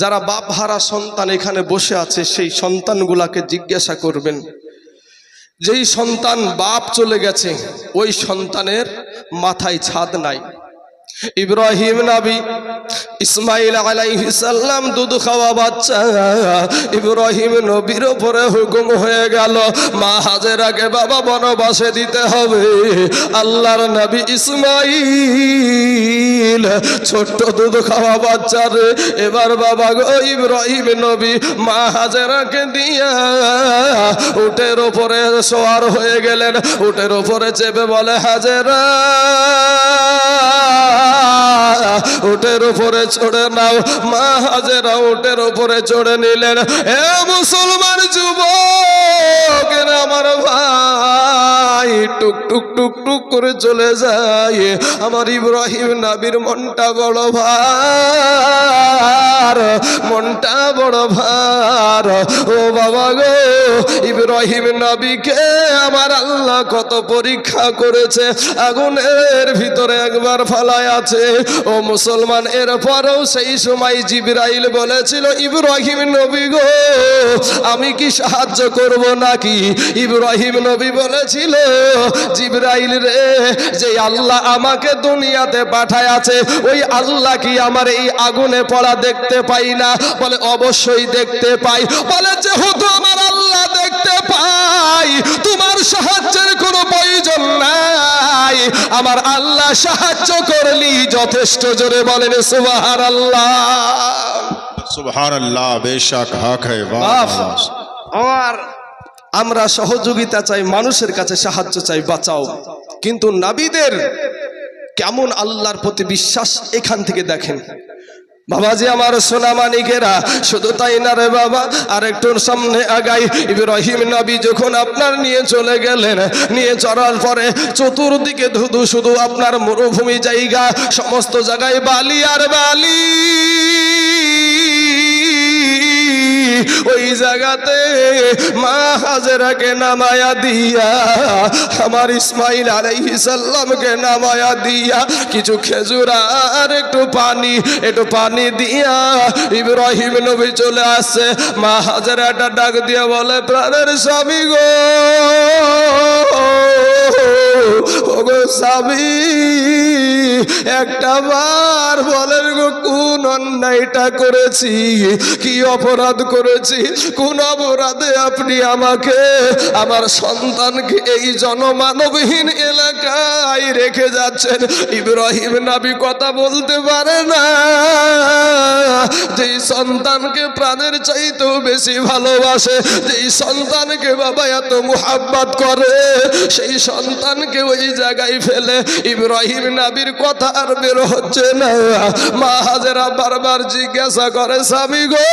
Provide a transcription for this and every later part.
যারা বাপ হারা সন্তান এখানে বসে আছে সেই সন্তানগুলাকে জিজ্ঞাসা করবেন, যেই সন্তান বাপ চলে গেছে ওই সন্তানের মাথায় ছাদ নাই। ইব্রাহিম নবী, ইসমাইল আলাইহিস সালাম দুধ খাওয়া বাচ্চা, ইব্রাহিম নবীর উপরে হুকুম হয়ে গেল মা হাজেরাকে বাবা বনবাসে দিতে হবে। আল্লাহর নবী ইসমাইল ছোট্ট দুধ খাওয়া বাচ্চা রে, এবার বাবা গো ইব্রাহিম নবী মা হাজেরাকে দিয়া উটের উপরে সওয়ার হয়ে গেলেন। উটের উপরে চেপে বলে, হাজেরা উটের উপরে চড়ে নাও। মা হাজেরা উটের উপরে চড়ে নিলেন। এ মুসলমান যুবক, আমার ভাই টুক টুক টুক টুক করে চলে যায়। আমার ইব্রাহিম নবীর মনটা বড় ভার, মনটা বড় ভার। ও বাবা গো, ইব্রাহিম নবীকে আমার আল্লাহ কত পরীক্ষা করেছে, আগুনের ভিতরে একবার ফালায় আছে। ও মুসলমান, এরপরেও সেই সময় জিবরাইল বলেছিল, ইব্রাহিম নবী গো আমি কি সাহায্য করব নাকি? ইব্রাহিম নবী বলেছিল, জিবরাইল রে, যে আল্লাহ আমাকে দুনিয়াতে পাঠায় আছে ওই আল্লাহ কি আমার এই আগুনে পড়া দেখতে পাই না? বলে অবশ্যই দেখতে পাই। বলে যেহেতু আমার আল্লাহ দেখতে পাই, তোমার সাহায্যের কোনো প্রয়োজন নাই, আমার আল্লাহ সাহায্য করলি যথেষ্ট। জোরে বলেন সুবহানাল্লাহ। সুবহানাল্লাহ, বেশক হক হ্যায়। আর আমরা সহযোগিতা চাই, মানুষের কাছে সাহায্য চাই, বাঁচাও। কিন্তু নবীদের কেমন আল্লাহর প্রতি বিশ্বাস এখান থেকে দেখেন। বাবাজি আমার সোনা মানিকেরা, শুধু তাই না রে বাবা, আর একটু সামনে আগাই। ইব্রাহিম নবী যখন আপনার নিয়ে চলে গেলেন, নিয়ে চড়ার পরে চতুর্দিকে ধুধু শুধু আপনার মরুভূমি জায়গা, সমস্ত জায়গায় বালি আর বালি। ওই জায়গাতে মা হাজেরাকে নামায়া দিয়া, আমার ইসমাইল আলাইহিস সালামকে নামায়া দিয়া কিছু খেজুর আর একটু পানি দিয়া ইব্রাহিম নবী চলে আসছে। মা হাজেরাটা ডাক দিয়া বলে, প্রাণের স্বামী গো, ওগো স্বামী, একটা বার বলেন গো কোন অন্যায়টা করেছি, কি অপরাধ করেছি, কোন অপরাধে আপনি আমাকে আমার সন্তানকে এই জনমানবহীন এলাকায় রেখে যাচ্ছেন? ইব্রাহিম নবী কথা বলতে পারে না, যেই সন্তানকে প্রাণের চাইতেও বেশি ভালোবাসে, যেই সন্তানকে বাবা এত মুহাব্বত করে, সেই সন্তানকে ওই জায়গায় ফেলে ইব্রাহিম নবীর কথা আর বের হচ্ছে না। মা হাজেরা বারবার জিজ্ঞাসা করে, স্বামী গো,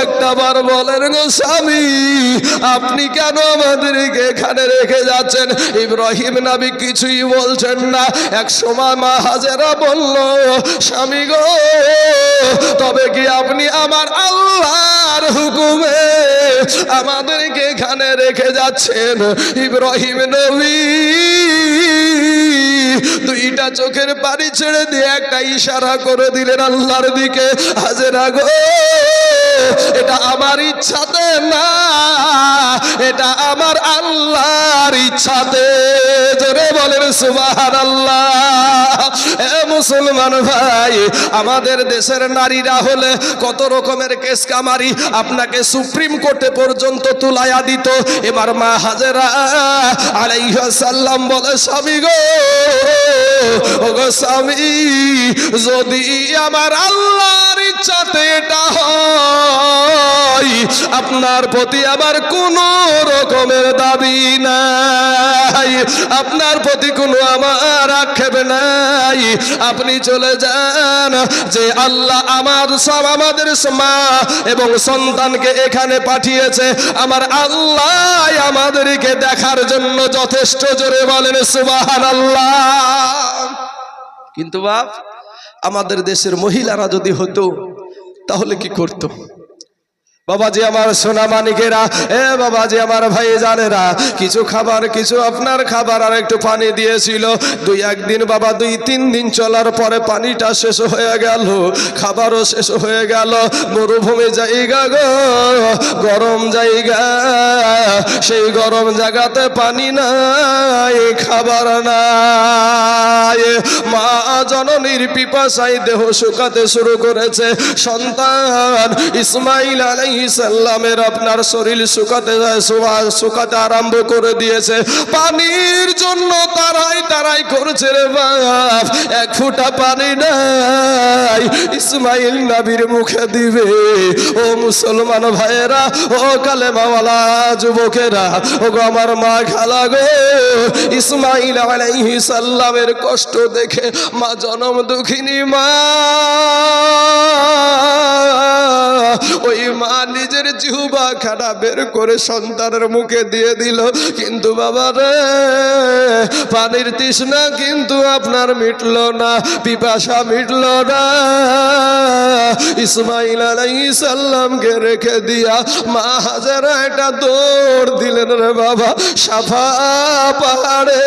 একটা বার বলেন গো স্বামী, আপনি কেন আমাদেরকে এখানে রেখে যাচ্ছেন? ইব্রাহিম নবী কিছুই বলছেন না। এক সময় মা হাজেরা বলল, স্বামী গো, তবে কি আপনি আমার আল্লাহর হুকুমে আমাদেরকে এখানে রেখে যাচ্ছেন? ইব্রাহিম নবী দুইটা চোখের পানি ছেড়ে দিয়ে একটা ইশারা করে দিলেন আল্লাহর দিকে, হাজেরা গো, এটা আমার ইচ্ছাতে না, এটা আমার আল্লাহর ইচ্ছাতে। জোরে বলেন সুবহানাল্লাহ। এ মুসলমান ভাই, আমাদের দেশের নারীরা হলে কত রকমের কেস কামারি, আপনাকে সুপ্রিম কোর্টে পর্যন্ত তুলাইয়া দিত। এবার মা হাজেরা আলাইহিস সালাম বলে, স্বামী গো, ওগো স্বামী, যদি আমার আল্লাহর ইচ্ছাতে এটা হয়, আপনার প্রতি আমার কোনো রকমের দাবি নাই, আপনার প্রতি কোনো আমার আক্ষেপ নাই, আপনি চলে যান। যে আল্লাহ আমাদের মা এবং সন্তানকে এখানে পাঠিয়েছে, আমার আল্লাহ আমাদেরকে দেখার জন্য যথেষ্ট। জোরে বলেন সুবহানাল্লাহ। কিন্তু বাপ, আমাদের দেশের মহিলারা যদি হতো তাহলে কি করত? বাবাজি আমার সোনা মানিকেরা, এ বাবাজি আমার ভাই জানেরা, কিছু খাবার, কিছু আপনার খাবার আর একটু পানি দিয়েছিল। দুই একদিন বাবা, 2-3 দিন চলার পরে পানিটা শেষ হয়ে গেল, খাবারও শেষ হয়ে গেল। মরুভূমি জায়গা গো, গরম জায়গা, সেই গরম জায়গাতে পানি নাই, খাবার নাই। মা জননীর পিপাসায় দেহ শুকাতে শুরু করেছে। সন্তান ইসমাইল আলাইহিস সালামের আপনার শরীর শুকাতে আরম্ভ করে দিয়েছে। পানির জন্য তারাই করছে রে বাপ, এক ফোঁটা পানি নাই ইসমাইল নবীর মুখে দিবে। ও মুসলমান ভাইয়েরা, ও কালেমাওয়ালা যুবকেরা, ও গো আমার মা খালা গো, ইসমাইল আলাইহিস সালামের কষ্ট দেখে মা জনম দুঃখিনী মা, ওই মা নিজের জিহ্বা খাটা বের করে সন্তানের মুখে দিয়ে দিল। কিন্তু বাবা রে, পানির তৃষ্ণা কিন্তু আপনার মিটলো না, পিপাসা মিটলো না। ইসমাইল আলাইহিস সালামকে রেখে দিয়া মা হাজেরা একটা দৌড় দিলেন রে বাবা, সাফা পাহাড়ে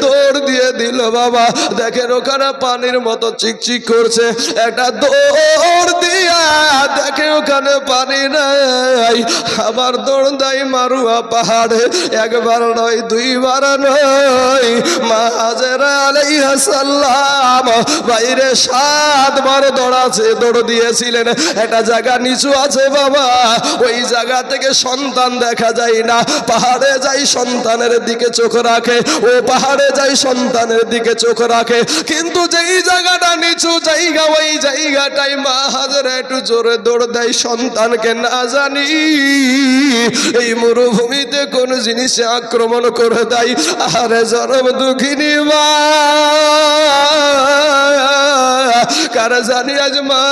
দৌড় দিয়ে দিল বাবা। দেখেন ওখানে পানির মতো চিকচিক করছে, একটা দৌড় দিয়া দেখে ওখানে পানি নাই, আবার দৌড় দেয় মারুয়া পাহাড়ে। একবার নয়, দুইবার নয়, মা হাজেরা আলাইহিস সালাম বাইরে 7 বার দৌড় দিয়েছিলেন। একটা জায়গা নিচু আছে বাবা, ওই জায়গা থেকে সন্তান দেখা যায় না। পাহাড়ে যাই সন্তানের দিকে চোখ রাখে, ও পাহাড়ে যাই সন্তানের দিকে চোখ রাখে। কিন্তু যেই জায়গাটা নিচু জায়গা, ওই জায়গাটাই মা হাজেরা একটু জোরে দৌড় দেয় সন্তানকে না জানি এই মরুভূমিতে কোন জিনিসে আক্রমণ করে দেয়। আরে জনম দুঃখিনী মা, কার জানি আজ মা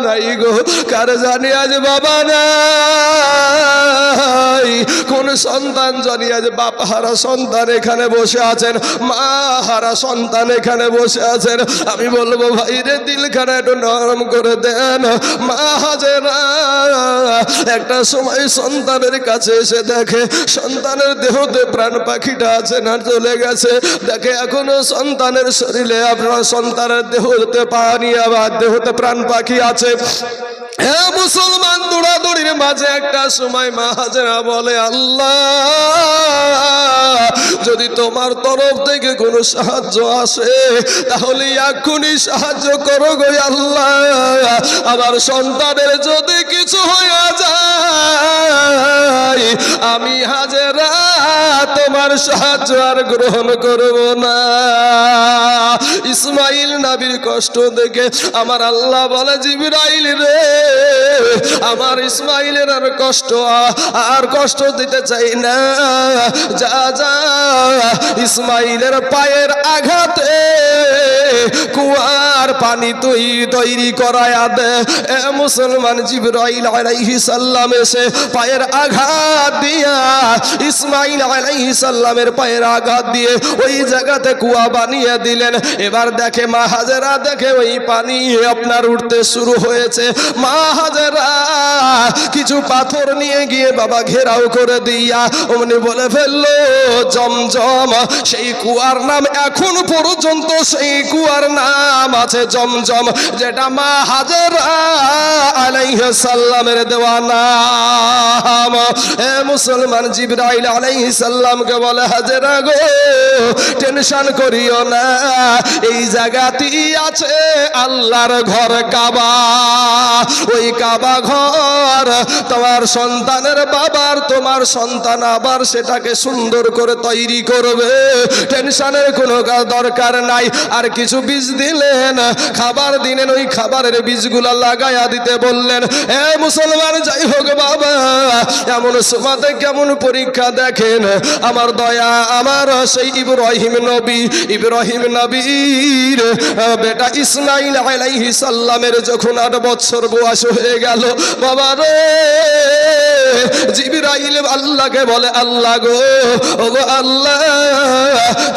নাই গো, কার জানি আজ বাবা নাই। কোন সন্তান জানি আজ বাপ হারা সন্তান এখানে বসে আছেন, মা হারা সন্তান এখানে বসে আছেন। আমি বলবো ভাই রে, দিলখানা একটু নরম করে দেন। মা হাজেরা একটা সময় সন্তানের কাছে এসে দেখে সন্তানের দেহতে প্রাণ পাখিটা আছে না চলে গেছে। দেখে এখনো সন্তানের শরীরে আপনার সন্তানের দেহতে পানি, আবার দেহতে প্রাণ পাখি আছে। হ্যাঁ মুসলমান, দৌড়াদৌড়ির মাঝে একটা সময় মা হাজেরা বলে, আল্লাহ যদি তোমার তরফ থেকে কোনো সাহায্য আসে তাহলে এক্ষুনি সাহায্য করো গো আল্লাহ। আমার সন্তানের যদি কিছু হয়ে যায়, আমি হাজেরা তোমার সাহায্য আর গ্রহণ করব না। ইসমাইল নবীর কষ্ট দেখে আমার আল্লাহ বলে, জিবরাইল রে, আমার ইসমাইলের আর কষ্ট দিতে চাই না, যা যা ইসমাইলের পায়ের আঘাতে কুয়ার পানি তৈরি করায় দে। এ মুসলমান, জিবরাইল আলাইহিস সালাম এসে পায়ের আঘাত দিয়া ইসমাইল আলাইহিস সালামের পায়ের আঘাত দিয়ে ওই জায়গাতে কুয়া বানিয়ে দিলেন। এবার দেখে মা হাজেরা, দেখে ওই পানি আপনার উঠতে শুরু হয়েছে। মা হাজেরা কিছু পাথর নিয়ে গিয়ে বাবা ঘেরাও করে দিয়া অমনি বলে ফেললো, জমজম। সেই কুয়ার নাম এখন পর্যন্ত, সেই কুয়ার নাম আছে জমজম, যেটা মা হাজেরা আলাইহিস সালামের দেওয়া নাম। এ মুসলমান, জিবরাইল আলাইহিস সালামকে বলে, হাজেরা গো, টেনশন করিও না, এই জায়গাতেই আছে আল্লাহর ঘর কাবা। ওই কাবা ঘর তোমার সন্তানের বাবার, তোমার সন্তান আবার সেটাকে সুন্দর করে তৈরি করবে, টেনশনের কোনো দরকার নাই। আর কিছু বীজ দিলেন, খাবার দিলেন, ওই খাবারের বীজগুলা লাগাইয়া দিতে বললেন। এ মুসলমান, যাই হোক বাবা, এমন সময়তে কেমন পরীক্ষা দেখেন আমার দয়া, আমার সেই ইব্রাহিম নবীর বেটা ইসমাইল আলাইহিস সালামের যখন 8 বছর বয়স হয়ে গেল বাবা রে, জিবরাইল আল্লাহকে বলে, আল্লাহ গো, ও গো আল্লাহ,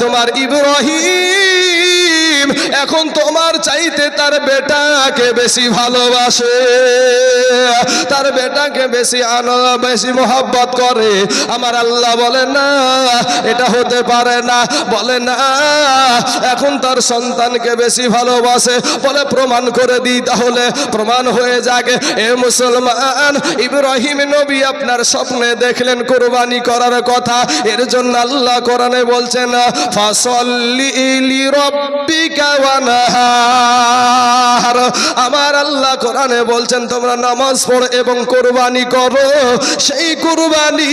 তোমার ইব্রাহিম ইব্রাহিম এখন তোমার চাইতে তার বেটাকে বেশি ভালোবাসে, তার বেটাকে বেশি মোহাব্বত করে। আমার আল্লাহ বলে না, এটা হতে পারে না। বলে না, এখন তার সন্তানকে বেশি ভালোবাসে। বলে প্রমাণ করে দিই, তাহলে প্রমাণ হয়ে যাবে। এ মুসলমান, ইব্রাহিম নবী আপনার স্বপ্নে দেখলেন কুরবানি করার কথা। এর জন্য আল্লাহ কোরআনে বলছেন, ফাসল্লি লিরাব্বিকা ওয়ানহার। আমার আল্লাহ কোরআনে বলছেন তোমরা নামাজ পড়ো এবং কুরবানি করো। সেই কুরবানি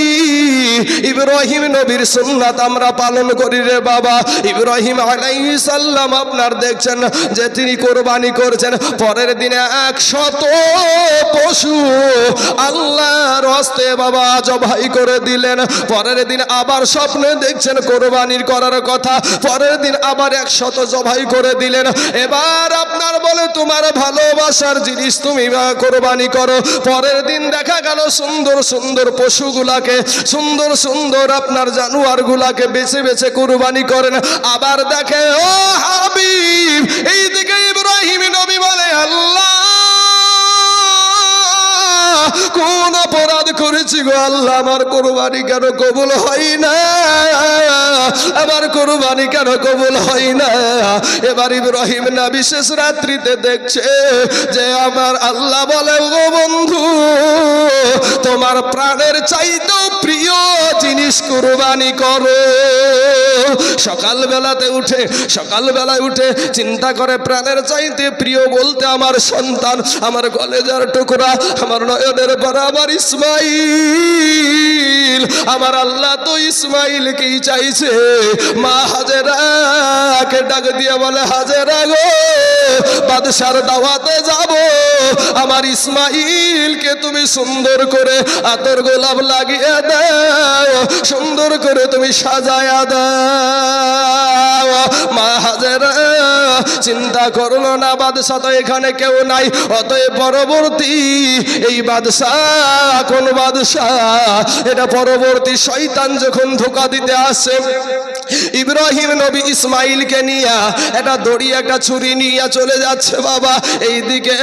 ইব্রাহিম নবীর সুন্নাত আমরা পালন করি রে বাবা। ইব্রাহিম আলাইহিস সালাম আপনার দেখছেন যে তিনি কুরবানি করছেন। পরের দিনে 100 পশু আল্লাহর হস্তে বাবা জবাই করে দিলেন। পরের দিন আবার স্বপ্নে দেখছেন কুরবানির করার কথা। পরের দিন আবার 100 জবাই করে দিলেন। এবার আপনার বলে তোমার ভালোবাসার জিনিস তুমি কুরবানি করো। পরের দিন দেখা গেল সুন্দর সুন্দর পশুগুলাকে, সুন্দর সুন্দর আপনার জানোয়ার গুলাকে বেছে বেছে কুরবানি করেন। আবার দেখে ও হাবিব, এইদিকে ইব্রাহিম নবী বলে আল্লাহ কোন অপরাধ করেছি গো আল্লাহ, আমার কুরবানি কেন কবুল হয় না, আমার কুরবানি কেন কবুল হয় না। এবার ইব্রাহিম নবী শেষ রাত্রিতে দেখছে যে আমার আল্লাহ বলে ও বন্ধু, তোমার প্রাণের চাইতেও প্রিয় জিনিস কুরবানি করো। সকালবেলায় উঠে চিন্তা করে প্রাণের চাইতে প্রিয় বলতে আমার সন্তান, আমার কলেজার টুকরা, আমার নয়নের বরাবর ইসমাইল। আমার আল্লাহ তো ইসমাইলকেই চাইছে। মা হাজেরাকে ডাক দিয়ে বলে হাজেরা গো, বাদশার দাওয়াতে যাব, আমার ইসমাইলকে তুমি সুন্দর করে আতর গোলাপ লাগিয়ে দাও, সুন্দর করে তুমি সাজায়া দাও। মা হাজেরা চিন্তা করলো না, বাদশা তো এখানে কেউ নাই, অতএব পরবর্তী এই বাদশা কোন বাদশা, এটা পরবর্তী শয়তান যখন ধোঁকা দিতে আসে, ইব্রাহিম নবী ইসমাইলকে নিয়ে একটা দড়ি একটা ছুরি নিয়ে চলে যাচ্ছে বাবা। এইদিকে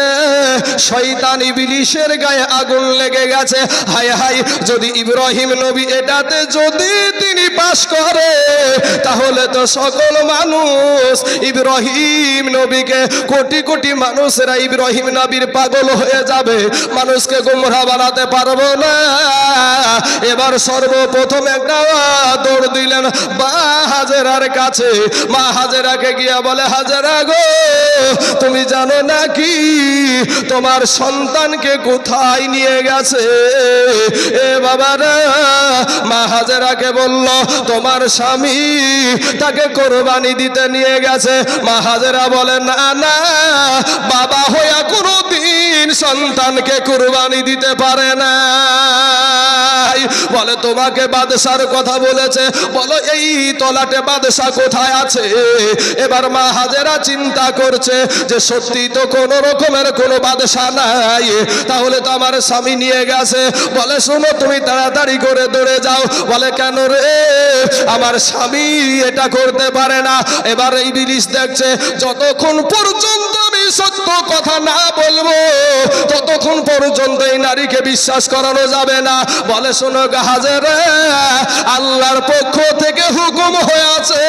শয়তান ইবলিশের গায়ে আগুন লেগে গেছে। হায় হায়, যদি ইব্রাহিম নবী এটাতে যদি তিনি পাশ করে, তাহলে তো সকল মানুষ ইব্রাহিম নবীকে, কোটি কোটি মানুষেরা ইব্রাহিম নবীর পাগল হয়ে যাবে, মানুষকে গোমরাহ বানাতে পারবো না। এবার সর্বপ্রথম একটা দৌড় দিলেন মা হাজেরার কাছে। মা হাজেরাকে গিয়া বলে হাজেরা গো, তুমি জানো নাকি তোমার সন্তানকে কোথায় নিয়ে গেছে? এ বাবারা, মা হাজেরাকে বলল তোমার স্বামী তাকে কোরবানি দিতে নিয়ে গেছে। মা হাজেরা বলে না না, বাবা হইয়া কোনোদিন সন্তানকে কোরবানি দিতে পারে না। বলে তোমাকে বাদশার কথা বলেছে, বলো এই তলাটে বাদশা কোথায় আছে? এবার মা হাজেরা চিন্তা করছে যে সত্যি তো কোন রকমের কোনো বাদশা নাই, তাহলে তো আমার স্বামী নিয়ে গেছে। বলে শোনো, তুমি তাড়াতাড়ি করে দৌড়ে যাও। বলে কেন রে? আমার স্বামী এটা করতে পারে না। এবার এই ইবলিশ দেখছে যতক্ষণ পর্যন্ত আমি সত্য কথা না বলবো, ততক্ষণ পর্যন্ত এই নারীকে বিশ্বাস করানো যাবে না। বলে শোনো হাজেরা, আল্লাহর পক্ষ থেকে হুকুম হয়েছে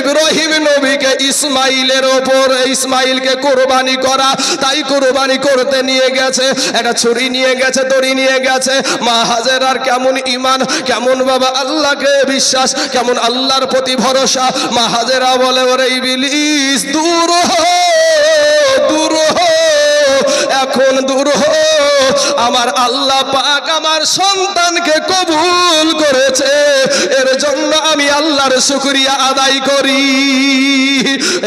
ইব্রাহিম নবীকে ইসমাইলের ওপর, ইসমাইলকে কোরবানি করা। তাই কোরবানি করতে নিয়ে গেছে, একটা ছুরি নিয়ে গেছে, দড়ি নিয়ে গেছে। মা হাজেরার কেমন ঈমান, কেমন বাবা আল্লাহকে বিশ্বাস, কেমন আল্লাহর প্রতি ভরসা। মা হাজেরা বলে ওরে ইবলিশ দূর হো, দূর হো, এখন দূর হো। আমার আল্লাহ পাক আমার সন্তানকে কবুল করেছে, এর জন্য আমি আল্লাহর শুকরিয়া আদায় করি।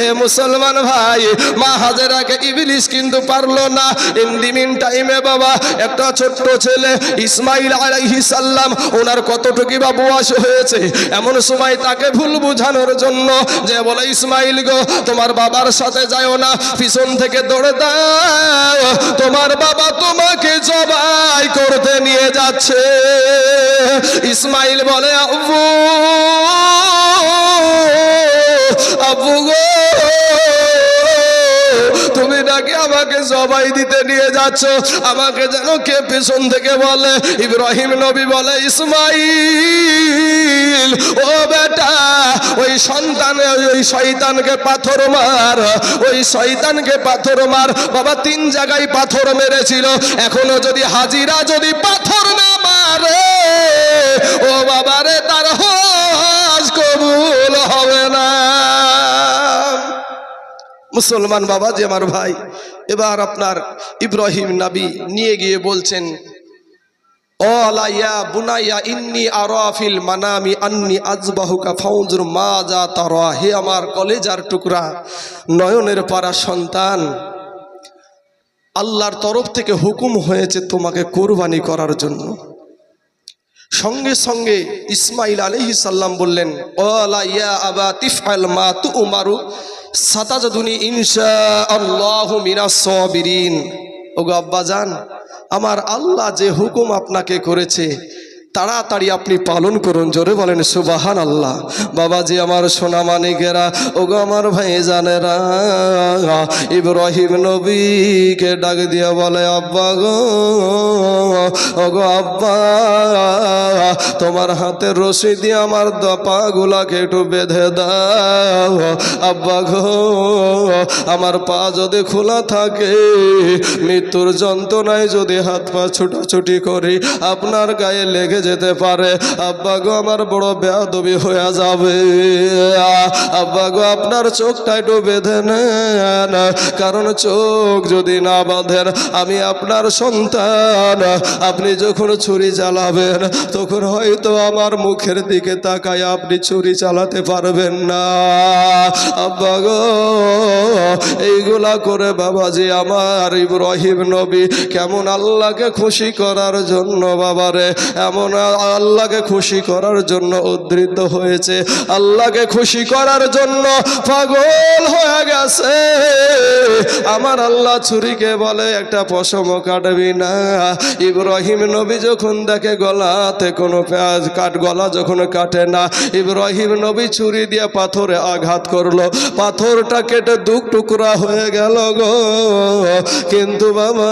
এ মুসলমান ভাই, মা হাজেরাকে ইবলিশ কিন্তু পারলো না। ইন দি মিন টাইমে বাবা একটা ছোট্ট ছেলে ইসমাইল আলাইহিস সালাম, ওনার কতটুকু বা বয়স হয়েছে, এমন সময় তাকে ভুল বোঝানোর জন্য যে বলে ইসমাইল গো, তোমার বাবার সাথে যাও না, পিছন থেকে দৌড়ে দাও, তোমার বাবা তোমাকে জবাই করতে নিয়ে যাচ্ছে। ইসমাইল বলে আব্বু, আব্বু গো, আমাকে জবাই দিতে নিয়ে যাচ্ছ, আমাকে যেন কে পেছন থেকে বলে, ইব্রাহিম নবী বলে, ইসমাইল ও বেটা, ওই সন্তানে ওই শয়তানকে পাথর মার, ওই শয়তানকে পাথর মার। বাবা 3 জায়গায় পাথর মেরেছিল, এখনো যদি হাজিরা যদি পাথর না মারে, ও বাবারে, তার হজ কবুল হবে না। মুসলমান বাবাজি আমার ভাই, এবার আপনার ইব্রাহিম নবী নিয়ে গিয়ে বলছেন, ও আলাইয়া বুনাইয়া ইন্নী আরা ফিল মানামি আন্নী আযবাহুকা ফাউজুর মা যা তারা। হে আমার কলেজার টুকরা, নয়নের পারা সন্তান, আল্লাহর তরফ থেকে হুকুম হয়েছে তোমাকে কুরবানি করার জন্য। সঙ্গে সঙ্গে ইসমাইল আলাইহিস সালাম বললেন, ও আলাইয়া আবা তিফআল মা তুমারু সাতাজদুনি ইনশাআল্লাহু মিনাস সাবিরিন। ওগো আব্বাজান, আমার আল্লাহ যে হুকুম আপনাকে করেছে তাড়াতাড়ি আপনি পালন করুন। জোরে বলেন সুবহানাল্লাহ। বাবাজি আমার সোনা মানিকেরা, ওগো আমার ভাই জানেরা, ইব্রাহিম নবীকে ডাক দিয়া বলে, আব্বা গো, ওগো আব্বা, তোমার হাতের রশি দিয়ে আমার পা গুলাকে একটু বেঁধে দাও। আব্বা গো, আমার পা যদি খোলা থাকে, মৃত্যুর যন্ত্রণায় যদি হাত পা ছুটাছুটি করি, আপনার গায়ে লেগে যেতে পারে। আব্বা গো, আমার বড় বেয়াদবি হয়ে যাবে। আব্বা গো, আপনার চোখটা একটু বেঁধে নেন, কারণ চোখ যদি না বাঁধেন, আমি আপনার সন্তান, আপনি যখন ছুরি চালাবেন তখন হয়তো আমার মুখের দিকে তাকায় আপনি ছুরি চালাতে পারবেন না। আব্বা গো, এইগুলা করে বাবাজি আমার ইব্রাহিম নবী কেমন আল্লাহকে খুশি করার জন্য, বাবারে, এমন আল্লাহকে খুশি করার জন্য উদ্ধৃত হয়েছে, আল্লাহকে খুশি করার জন্য পাগল হয়ে গেছে। আমার আল্লাহ ছুরিকে বলে একটা পশমও কাটবি না। ইব্রাহিম নবী যখন দেখে গলাতে কোনো পেঁয়াজ গলা যখন কাটে না, ইব্রাহিম নবী ছুরি দিয়ে পাথরে আঘাত করলো, পাথরটা কেটে 2 টুকরা হয়ে গেল গো। কিন্তু বাবা,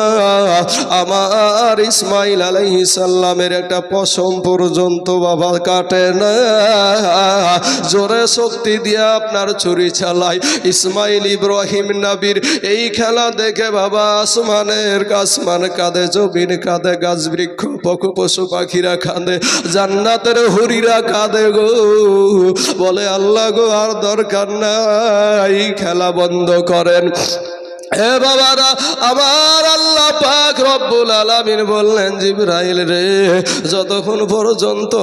আমার ইসমাইল আলাইহিস সালামের একটা পশম পর্যন্ত বাবা কাটে না। জোরে শক্তি দিয়ে আপনার ছুরি চালাই। ইসমাইল ইব্রাহিম নবীর এই খেলা দেখে বাবা আসমান কাঁদে, জমিন কাঁদে, গাছ বৃক্ষ পশু পাখিরা কাঁদে, জান্নাতের হুরিরা কাঁদে গো। বলে, আল্লাহ গো, আর দরকার নাই, খেলা বন্ধ করেন। এ বাবারা, আমার আল্লাহ পাক রব্বুল আলামিন বললেন, জিবরাইল রে, যতক্ষণ পর্যন্ত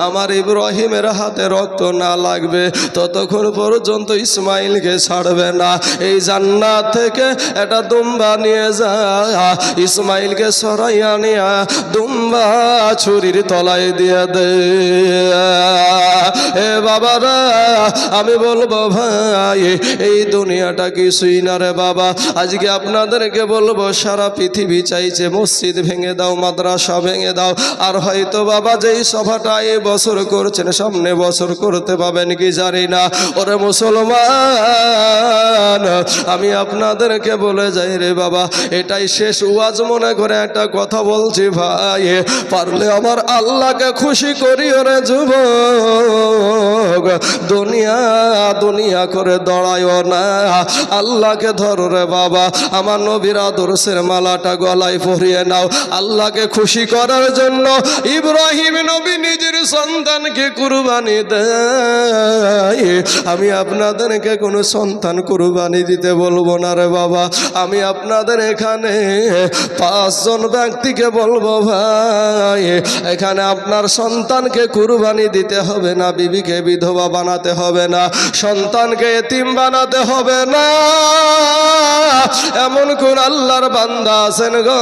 আমার ইব্রাহিমের হাতে রক্ত না লাগবে ততক্ষণ পর্যন্ত ইসমাইলকে ছাড়বে না। এই জান্নাত থেকে একটা দুম্বা নিয়ে যা, ইসমাইলকে সরাইয়া নিয়া দুম্বা ছুরির তলায় দিয়ে দে। এ বাবারা, আমি বলবো ভাই, এই দুনিয়াটা কিছুই না রে বাবা। আজকে আপনাদেরকে বলবো, সারা পৃথিবী চাইছে মসজিদ ভেঙে দাও, মাদ্রাসা ভেঙে দাও, আর হয়তো বাবা যেই সভাটা এই বছর করছেন সামনে বছর করতে পাবেন কি জানি না। ওরে মুসলমান, আমি আপনাদেরকে বলে যাই রে বাবা, এটাই শেষ ওয়াজ মনে করে একটা কথা বলছি ভাই, পারলে আমার আল্লাহকে খুশি করি ওরে যুবক। দুনিয়া করে দাঁড়ায়ও না, আল্লাহকে ধরো রে বাবা। আমার নবীর আদর্শের মালাটা গলায় পরিয়ে নাও। আল্লাহকে খুশি করার জন্য ইব্রাহিম নবী নিজের সন্তানকে কুরবানি দেয়। আমি আপনাদেরকে কোনো সন্তান কুরবানি দিতে বলবো না রে বাবা। আমি আপনাদের এখানে 5 জন ব্যক্তিকে বলবো, ভাই, এখানে আপনার সন্তানকে কুরবানি দিতে হবে না, বিবিকে বিধবা বানাতে হবে না, সন্তানকে এতিম বানাতে হবে না। এমন কোন আল্লাহর বান্দা আছেন গো